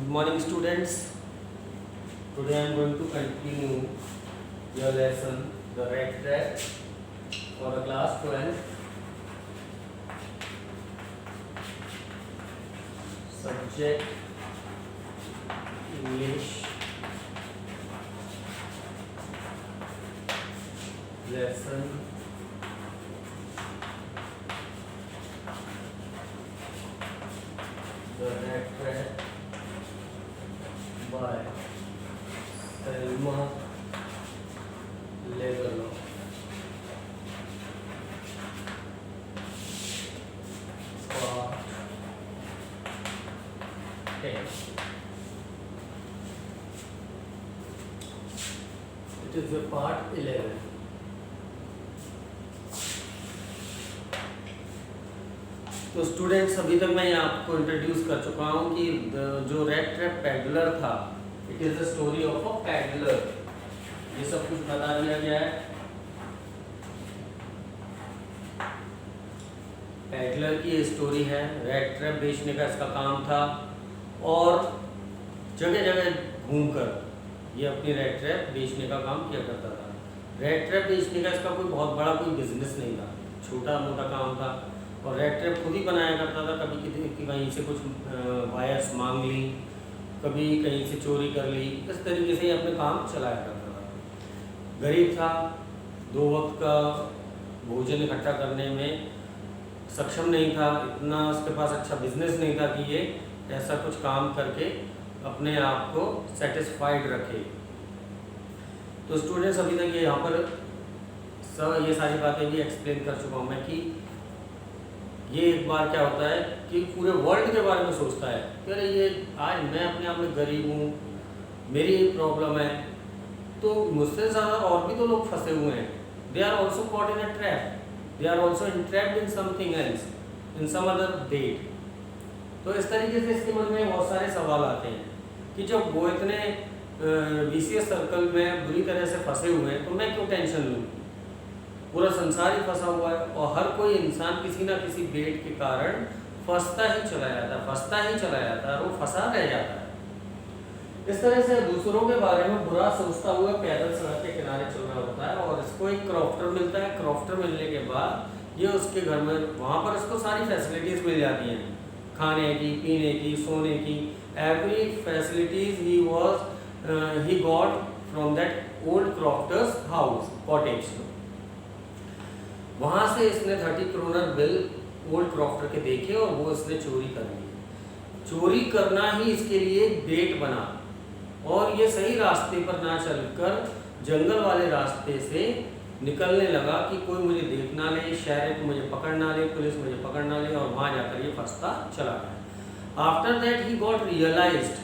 Good morning, students. Today I am going to continue your lesson, the red track for the class 12. Subject English, lesson the red track by Selma Leverloff. Part 10. It is the part 11. तो students, अभी तक मैं आपको introduce कर चुका हूँ कि जो रेड ट्रैप पैडलर था, it is the story of a peddler. ये सब कुछ बता दिया गया है। पैडलर की स्टोरी है, रेड ट्रैप बेचने का इसका काम था और जगह जगह घूमकर ये अपनी रेड ट्रैप बेचने का काम किया करता था। रेड ट्रैप बेचने का इसका कोई बहुत बड़ा कोई बिजनेस नहीं था, छोटा मोटा काम था और रेड ट्रैप खुद ही बनाया करता था। कभी किसी कहीं से कुछ वायर्स मांग ली, कभी कहीं से चोरी कर ली, इस तरीके से अपने काम चलाया करता था। गरीब था, 2 वक्त का भोजन इकट्ठा करने में सक्षम नहीं था, इतना उसके पास अच्छा बिजनेस नहीं था कि ये ऐसा कुछ काम करके अपने आप को सेटिस्फाइड रखे। तो स्टूडेंट्स, अभी तक ये यहाँ पर ये सारी बातें भी एक्सप्लेन कर चुका हूँ मैं कि ये एक बार क्या होता है कि पूरे वर्ल्ड के बारे में सोचता है कि अरे ये आज मैं अपने आप में गरीब हूँ, मेरी प्रॉब्लम है, तो मुझसे ज़्यादा और भी तो लोग फंसे हुए हैं। They are also caught in a trap, they are also entrapped in something else, in some other date. तो इस तरीके से इसके मन में बहुत सारे सवाल आते हैं कि जब वो इतने विशियस सर्कल में बुरी तरह से फंसे हुए हैं तो मैं क्यों टेंशन लूँ। पूरा संसार ही फंसा हुआ है और हर कोई इंसान किसी ना किसी बेट के कारण फंसता ही चला जाता है और वो फंसा रह जाता है। इस तरह से दूसरों के बारे में बुरा सोचता हुआ पैदल सड़क के किनारे चल रहा होता है और इसको एक क्रॉफ्टर मिलता है। क्रॉफ्टर मिलने के बाद ये उसके घर में, वहाँ पर इसको सारी फैसिलिटीज़ मिल जाती हैं, खाने की, पीने की, सोने की, every facilities he got from that old crofters house cottage. वहाँ से इसने 30 करोनर बिल ओल्ड क्रॉफ्टर के देखे और वो इसने चोरी कर ली। चोरी करना ही इसके लिए बेट बना और ये सही रास्ते पर ना चलकर जंगल वाले रास्ते से निकलने लगा कि कोई मुझे देख ना ले, शहर मुझे पकड़ ना ले, पुलिस मुझे पकड़ ना ले, और वहाँ जाकर ये फंसता चला गया। After that he got realized,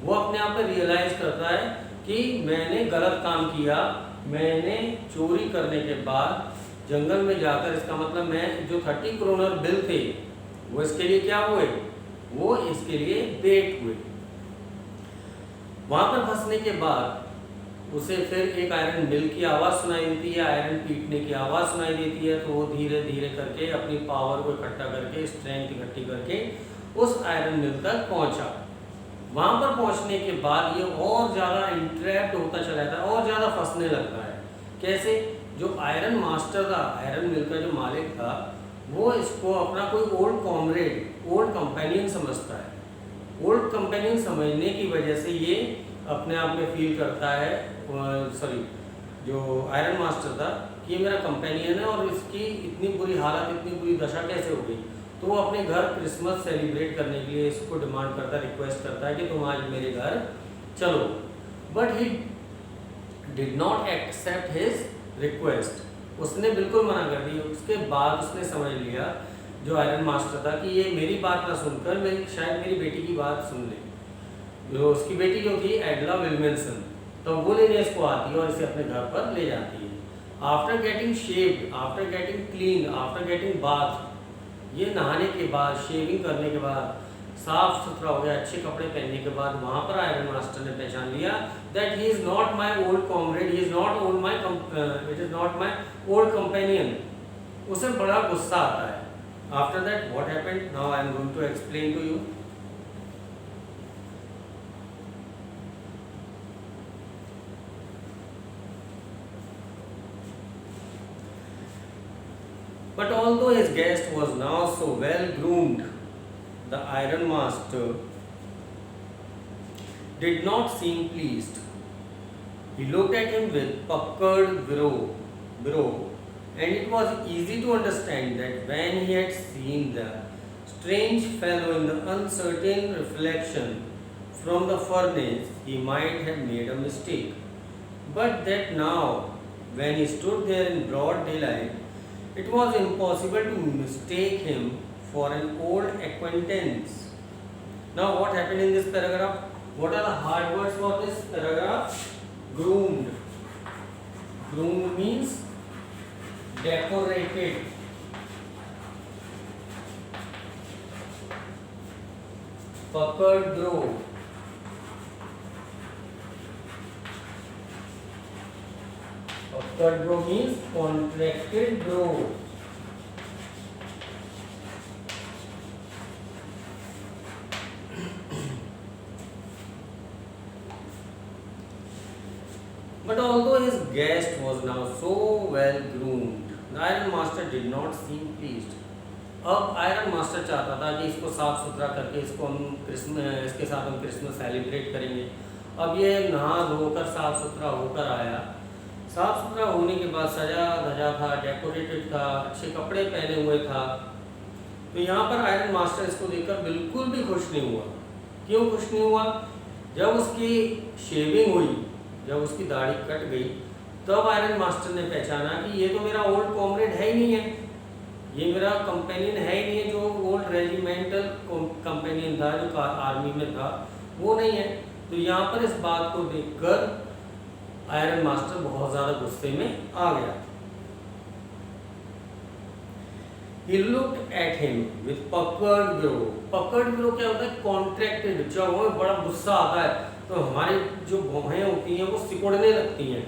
वो अपने आप में रियलाइज करता है कि मैंने गलत काम किया। मैंने चोरी करने के बाद जंगल में जाकर, इसका मतलब मैं जो 30 करोनर बिल थे वो इसके लिए क्या हुए, वो इसके लिए बेट हुए। वहां पर फंसने के बाद उसे फिर एक आयरन मिल की आवाज़ सुनाई देती है, आयरन पीटने की आवाज़ सुनाई देती है। तो वो धीरे धीरे करके अपनी पावर को इकट्ठा करके, स्ट्रेंथ इकट्ठी करके उस आयरन मिल तक पहुंचा। वहां पर पहुंचने के बाद ये और ज़्यादा इंट्रैप्ड होता चला जाता है और ज़्यादा फंसने लगता है। कैसे? जो आयरन मास्टर था, आयरन मिल का जो मालिक था, वो इसको अपना कोई ओल्ड कॉमरेड, ओल्ड कंपेनियन समझता है। ओल्ड कंपेनियन समझने की वजह से ये अपने आप में फील करता है, जो आयरन मास्टर था, कि ये मेरा कंपेनियन है और इसकी इतनी बुरी हालत, इतनी बुरी दशा कैसे हो गई। तो वो अपने घर क्रिसमस सेलिब्रेट करने के लिए इसको डिमांड करता है, रिक्वेस्ट करता है कि तुम आज मेरे घर चलो। But he did not accept his request, उसने बिल्कुल मना कर दी। उसके बाद उसने समझ लिया, जो आयरन मास्टर था, कि ये मेरी बात ना सुनकर शायद मेरी बेटी की बात सुन ले। जो उसकी बेटी जो थी एडला विल्मनसन, तो वो लेने इसको आती है और इसे अपने घर पर ले जाती है। After getting shaved, after getting clean, after getting bath, ये नहाने के बाद, शेविंग करने के बाद, साफ सुथरा हो गया, अच्छे कपड़े पहनने के बाद, वहाँ पर आयरन मास्टर ने पहचान लिया that he is not my old comrade, he is not old my it is not my old companion. उसे बड़ा गुस्सा आता है। After that what happened, now I am going to explain to you. But although his guest was now so well groomed, the ironmaster did not seem pleased. He looked at him with puckered brow, and it was easy to understand that when he had seen the strange fellow in the uncertain reflection from the furnace, he might have made a mistake. But that now, when he stood there in broad daylight, it was impossible to mistake him for an old acquaintance. Now, what happened in this paragraph? What are the hard words for this paragraph? Groomed. Groomed means decorated. Puckered brow. Puckered brow means contracted brow. But although his guest was now so well groomed, the iron master did not seem pleased. अब iron master चाहता था कि इसको साफ सुथरा करके इसके साथ हम क्रिसमस सेलिब्रेट करेंगे। अब ये नहा धोकर साफ सुथरा होकर आया। साफ सुथरा होने के बाद सजा धजा था, डेकोरेटेड था, अच्छे कपड़े पहने हुए था। तो यहाँ पर आयरन मास्टर इसको देखकर बिल्कुल भी खुश नहीं हुआ। क्यों खुश नहीं हुआ? जब उसकी शेविंग हुई, जब उसकी दाढ़ी कट गई, तब आयरन मास्टर ने पहचाना कि ये तो मेरा ओल्ड कॉमरेड है ही नहीं है, ये मेरा कंपेनियन है ही नहीं है, जो ओल्ड रेजिमेंटल कंपेनियन था, जो आर्मी में था, वो नहीं है। तो यहाँ पर इस बात को देखकर आयरन मास्टर बहुत ज़्यादा गुस्से में आ गया। He looked at him with puckered brow. Puckered brow क्या होता है? Contracted। जब हमें बड़ा गुस्सा आता है तो हमारी जो भौहें होती हैं वो सिकुड़ने लगती हैं।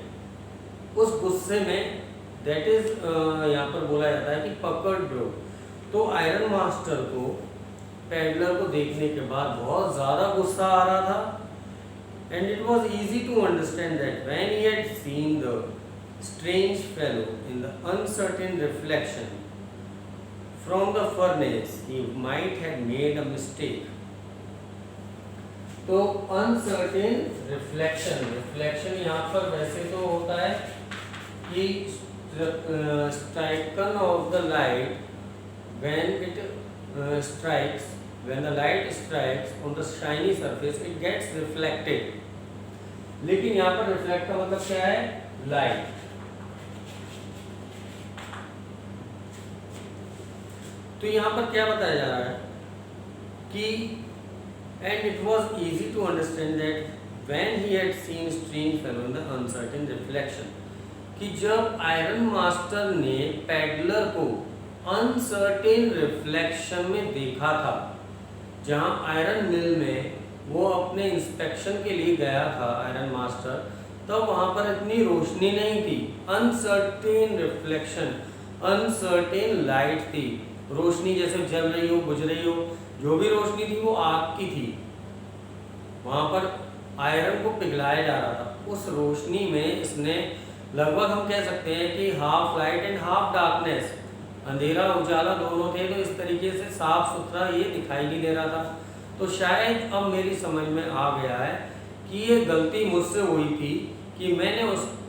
उस गुस्से में दैट इज यहाँ पर बोला जाता है कि पकड़ ब्रो। तो आयरन मास्टर को पैडलर को देखने के बाद बहुत ज़्यादा गुस्सा आ रहा था। And it was easy to understand that when he had seen the strange fellow in the uncertain reflection from the furnace he might have made a mistake. तो अनसर्टेन रिफ्लेक्शन यहाँ पर वैसे तो होता है कि striking of the light when the light strikes on the shiny surface it gets reflected। लेकिन यहाँ पर रिफ्लेक्ट का मतलब क्या है? लाइट। तो यहाँ पर क्या बताया जा रहा है कि and it was easy to understand that when he had seen strange fellow in the uncertain reflection, कि जब आयरन मास्टर ने पैडलर को अनसर्टेन रिफ्लेक्शन में देखा था, जहां आयरन मिल में वो अपने इंस्पेक्शन के लिए गया था आयरन मास्टर, तब वहां पर इतनी रोशनी नहीं थी। अनसर्टेन रिफ्लेक्शन, अनसर्टेन लाइट थी, रोशनी जैसे जल रही हो, बुझ रही हो, जो भी रोशनी थी वो आग की थी। वहां पर आयरन को पिघलाया जा रहा था। उस रोशनी में इसने लगभग हम कह सकते हैं कि half light and half darkness, अंधेरा उजाला दोनों थे। तो इस तरीके से साफ सुथरा ये दिखाई नहीं दे रहा था। तो शायद अब मेरी समझ में आ गया है कि ये गलती मुझसे हुई थी कि मैंने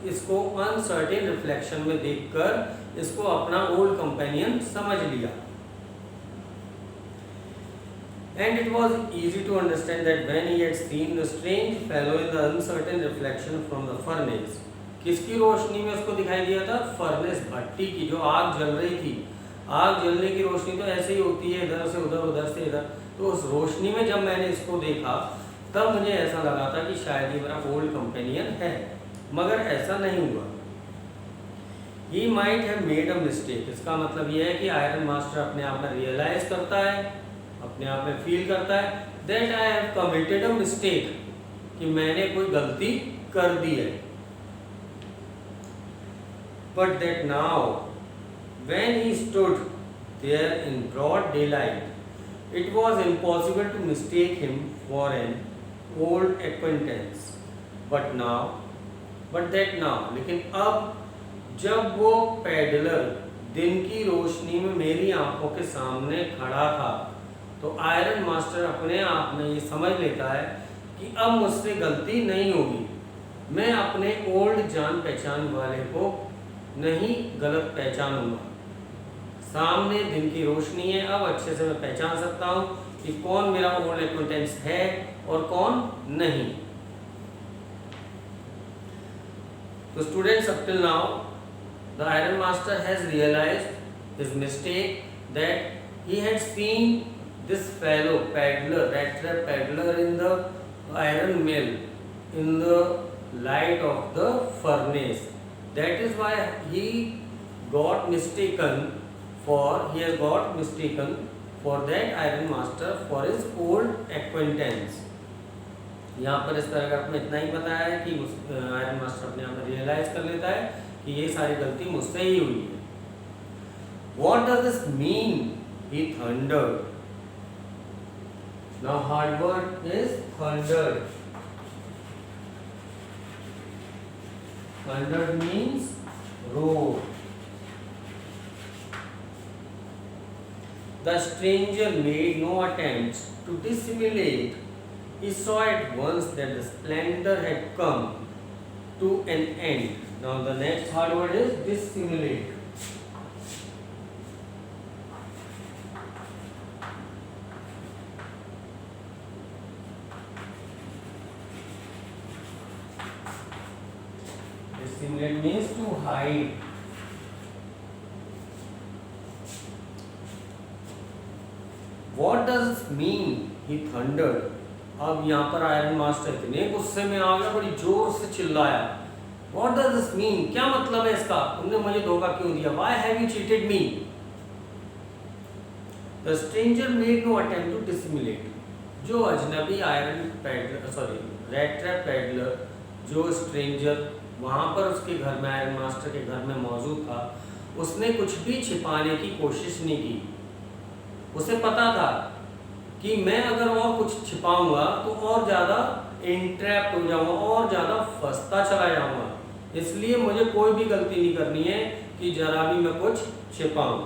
इसको अनसर्टेन रिफ्लेक्शन में देखकर इसको अपना ओल्ड कंपेनियन समझ लिया। And it was easy to understand that when he had seen the strange fellow in the uncertain reflection from the furnace, किसकी रोशनी में उसको दिखाई दिया था? फर्नेस, भट्टी की, जो आग जल रही थी। आग जलने की रोशनी तो ऐसे ही होती है, इधर से उधर, उधर से इधर। तो उस रोशनी में जब मैंने इसको देखा तब मुझे ऐसा लगा था कि शायद ये मेरा ओल्ड कंपेनियन है, मगर ऐसा नहीं हुआ। He might have made a mistake। इसका मतलब ये है कि आयरन मास्टर अपने आप में रियलाइज करता है, अपने आप में फील करता है that I have committed a mistake, कि मैंने कोई गलती कर दी है। But that now when he stood there in broad daylight, it was impossible to mistake him for an old acquaintance। But that now, लेकिन अब जब वो पैडलर दिन की रोशनी में मेरी आंखों के सामने खड़ा था। तो आयरन मास्टर अपने आप में ये समझ लेता है कि अब मुझसे गलती नहीं होगी, मैं अपने ओल्ड जान पहचान वाले को नहीं गलत पहचानूंगा। सामने दिन की रोशनी है, अब अच्छे से मैं पहचान सकता हूँ कि कौन मेरा ओल्ड एक्वेंटेंस है और कौन नहीं। तो students, up till now the iron master has realized his mistake, that he had seen this fellow peddler, rat trap peddler, in the iron mill, in the light of the furnace. That is why he got mistaken for that iron master for his old acquaintance. यहाँ पर इस paragraph में इतना ही बताया है कि iron master अपने आप में रियलाइज कर लेता है कि ये सारी गलती मुझसे ही हुई है। What does this mean? He thundered. Now hard word is thundered. Thundered means roar. The stranger made no attempts to dissimulate. He saw at once that the splendor had come to an end. Now the next hard word is dissimulate. Dissimulate means to hide. What does this mean? He thundered. अब यहाँ पर iron master इतने गुस्से में आ गया, बड़ी जोर से चिल्लाया। What does this mean? क्या मतलब है इसका? तुमने मुझे धोखा क्यों दिया? Why have you cheated me? The stranger made no attempt to dissimulate. जो अजनबी रैट ट्रैप पैडलर, जो स्ट्रेंजर वहाँ पर उसके घर में, आयरन मास्टर के घर में मौजूद था, उसने कुछ भी छिपाने की कोशिश नहीं की। उसे पता था कि मैं अगर और कुछ छिपाऊंगा तो और ज़्यादा इंट्रैप्ट हो जाऊंगा, और ज़्यादा फंसता चला जाऊंगा, इसलिए मुझे कोई भी गलती नहीं करनी है कि जरा भी मैं कुछ छिपाऊं।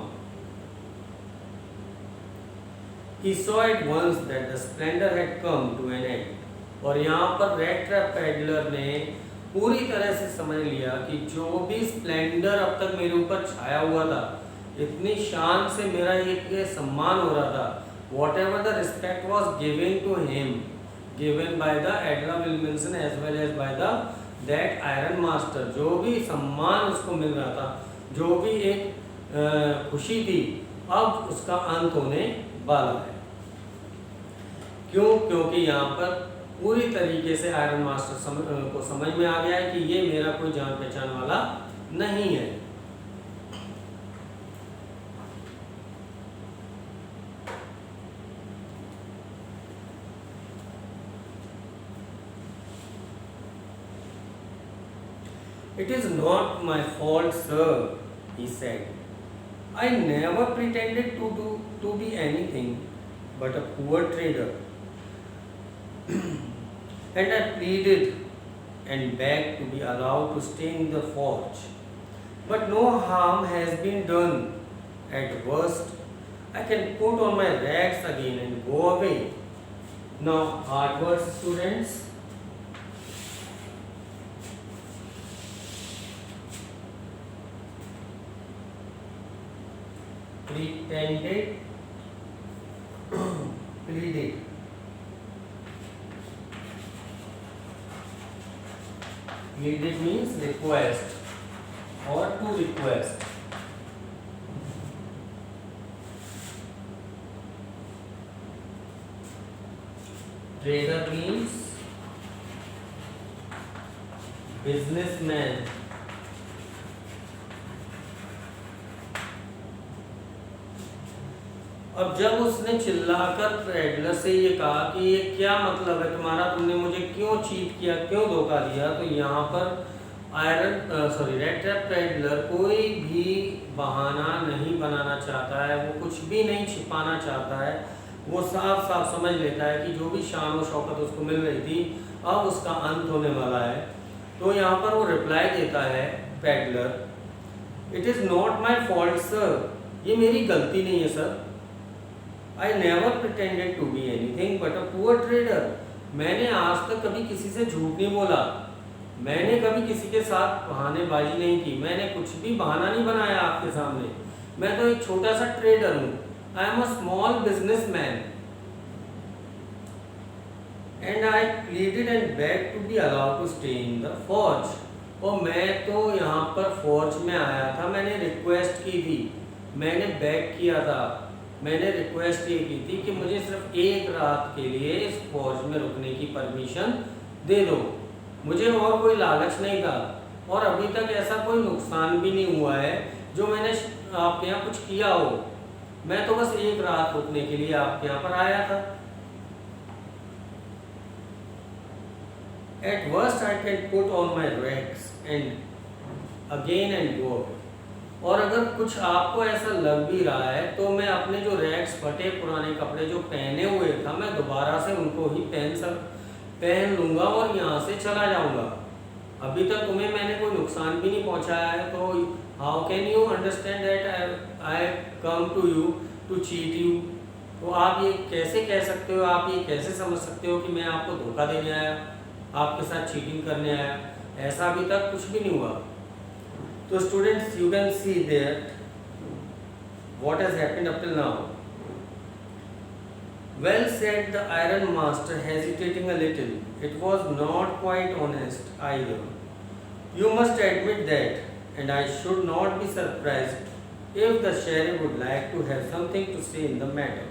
He saw at once that the splendor had come to an end. और यहाँ पर रेड ट्रैप पैडलर ने पूरी तरह से समझ लिया कि जो भी स्प्लेंडर अब तक मेरे ऊपर छाया हुआ था, इतनी शान से मेरा ये सम्मान हो रहा था, whatever the respect was given to him, given by the Adela Williamson as well as by that iron master, जो भी सम्मान उसको मिल रहा था, जो भी एक खुशी थी, अब उसका अंत होने वाला है। क्यों? क्योंकि यहाँ पर पूरी तरीके से आयरन मास्टर को समझ में आ गया है कि ये मेरा कोई जान पहचान वाला नहीं है। It is not my fault, sir, he said. I never pretended to be anything but a poor trader. And I pleaded and begged to be allowed to stay in the forge. But no harm has been done. At worst, I can put on my rags again and go away. Now, hard words, students. Pretended, pleaded. Pleaded means request or to request. Trader means businessman. अब जब उसने चिल्लाकर peddler से ये कहा कि ये क्या मतलब है तुम्हारा, तुमने मुझे क्यों चीट किया, क्यों धोखा दिया, तो यहाँ पर रेड ट्रैप पैडलर कोई भी बहाना नहीं बनाना चाहता है, वो कुछ भी नहीं छिपाना चाहता है, वो साफ साफ समझ लेता है कि जो भी शान और शौकत उसको मिल रही थी अब उसका अंत होने वाला है। तो यहाँ पर वो रिप्लाई देता है peddler it is not my fault sir, ये मेरी गलती नहीं है sir. I never pretended to be anything but a poor trader. मैंने आज तक कभी किसी से झूठ नहीं बोला, मैंने कभी किसी के साथ बहानेबाजी नहीं की, मैंने कुछ भी बहाना नहीं बनाया आपके सामने। मैं तो एक छोटा सा ट्रेडर हूँ। I am a small business man and I pleaded and beg to be allowed to stay in the forge. और मैं तो यहाँ पर फौज में आया था, मैंने रिक्वेस्ट की थी, मैंने बेग किया था, मैंने रिक्वेस्ट ये की थी कि मुझे सिर्फ एक रात के लिए इस फौज में रुकने की परमिशन दे दो। मुझे और कोई लालच नहीं था और अभी तक ऐसा कोई नुकसान भी नहीं हुआ है जो मैंने आपके यहाँ कुछ किया हो। मैं तो बस एक रात रुकने के लिए आपके यहाँ पर आया था। At worst I can put on my rags and again and go. और अगर कुछ आपको ऐसा लग भी रहा है तो मैं अपने जो रैग्स फटे पुराने कपड़े जो पहने हुए था मैं दोबारा से उनको ही पहन लूँगा और यहाँ से चला जाऊँगा। अभी तक तुम्हें मैंने कोई नुकसान भी नहीं पहुँचाया है, तो how can you understand that I come to you to cheat you. तो आप ये कैसे कह सकते हो, आप ये कैसे समझ सकते हो कि मैं आपको धोखा देने आया, आपके साथ चीटिंग करने आया? ऐसा अभी तक कुछ भी नहीं हुआ। तो students you can see that what has happened up till now. Well said the iron master, hesitating a little. It was not quite honest either. You must admit that, and I should not be surprised if the sheriff would like to have something to say in the matter.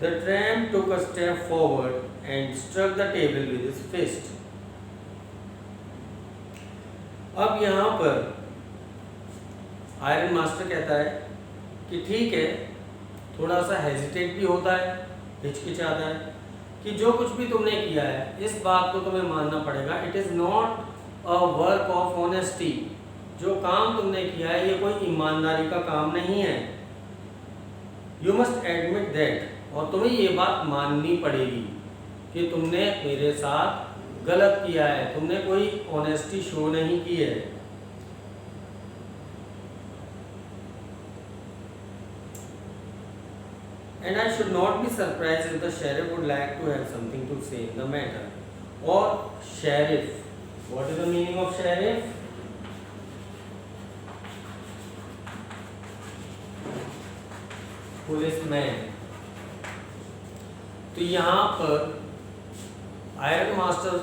The tramp took a step forward and struck the table with his fist. अब यहाँ पर iron master कहता है कि ठीक है, थोड़ा सा हेजिटेट भी होता है, हिचकिचाता है कि जो कुछ भी तुमने किया है इस बात को तुम्हें मानना पड़ेगा। It is not a work of honesty. जो काम तुमने किया है ये कोई ईमानदारी का काम नहीं है। यू मस्ट एडमिट दैट, और तुम्हें ये बात माननी पड़ेगी कि तुमने मेरे साथ गलत किया है, तुमने कोई ऑनेस्टी शो नहीं की है। And I should not be surprised if the sheriff would like to have something to say in the matter. Or sheriff. What is the meaning of sheriff? Policeman. तो यहाँ पर आयरन मास्टर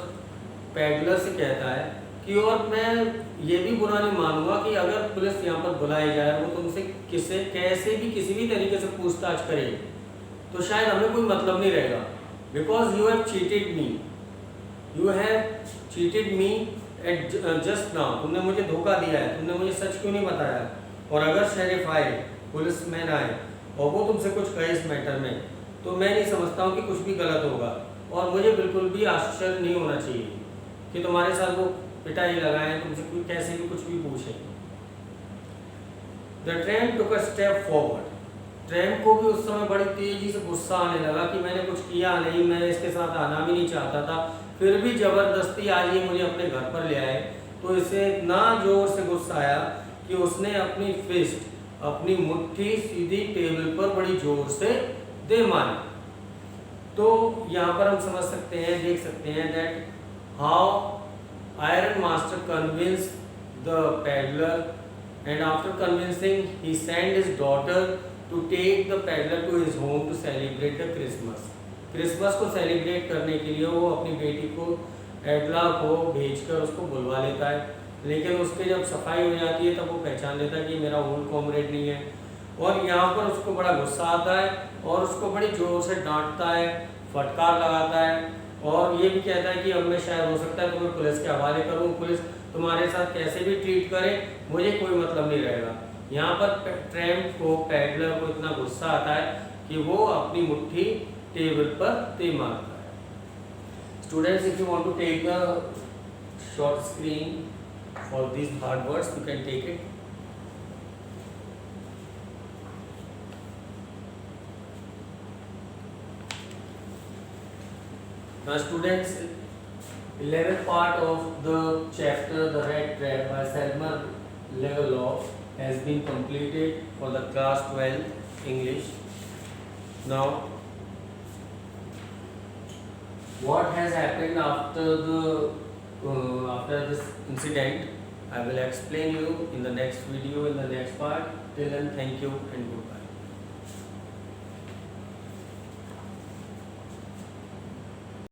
पैडलर से कहता है कि और मैं ये भी बुरा नहीं मानूंगा कि अगर पुलिस यहाँ पर बुलाई जाए, वो तुमसे कैसे भी किसी भी तरीके से पूछताछ करे तो शायद हमें कोई मतलब नहीं रहेगा। Because you have cheated me, you have cheated me at just now. तुमने मुझे धोखा दिया है, तुमने मुझे सच क्यों नहीं बताया। और अगर शेरिफ आए, पुलिसमैन आए और वो तुमसे कुछ कहे इस मैटर में, तो मैं नहीं समझता हूँ कि कुछ भी गलत होगा। और मुझे बिल्कुल भी आश्चर्य नहीं होना चाहिए कि तुम्हारे साथ वो पिटाई लगाएं, तुमसे कोई कैसे भी कुछ भी पूछें। The tramp took a step forward. Tramp को भी उस समय बड़ी तेजी से गुस्सा आने लगा कि मैंने कुछ किया नहीं, मैं इसके साथ आना भी नहीं चाहता था, फिर भी ज़बरदस्ती आज ये मुझे अपने घर पर ले आए। तो इसे इतना जोर से गुस्सा आया कि उसने अपनी फिस्ट, अपनी मुट्ठी सीधी टेबल पर बड़ी जोर से दे मारी। तो यहाँ पर हम समझ सकते हैं, देख सकते हैं that how iron master convince the peddler and after convincing he send his daughter to take the peddler to his home to celebrate the Christmas. Christmas को सेलिब्रेट करने के लिए वो अपनी बेटी को एडला को भेजकर उसको बुलवा लेता है, लेकिन उसके जब सफाई हो जाती है तब वो पहचान लेता है कि मेरा ओल्ड कॉमरेड नहीं है। और यहाँ पर उसको बड़ा गुस्सा आता है और उसको बड़ी जोर से डांटता है, फटकार लगाता है और ये भी कहता है कि अब मैं शायद हो सकता है तुम्हें पुलिस के हवाले करूँ, पुलिस तुम्हारे साथ कैसे भी ट्रीट करे, मुझे कोई मतलब नहीं रहेगा। यहाँ पर ट्रैम्प को, पैडलर को इतना गुस्सा आता है कि वो अपनी मुट्ठी टेबल पर दे मारता है। Students, if you want to take the short screen for this hard words, you can take it. Now students, 11th part of the chapter The Rat Trap by Selmer level of has been completed for the class 12 English. Now, what has happened after this incident, I will explain you in the next video, in the next part. Till then, thank you and goodbye.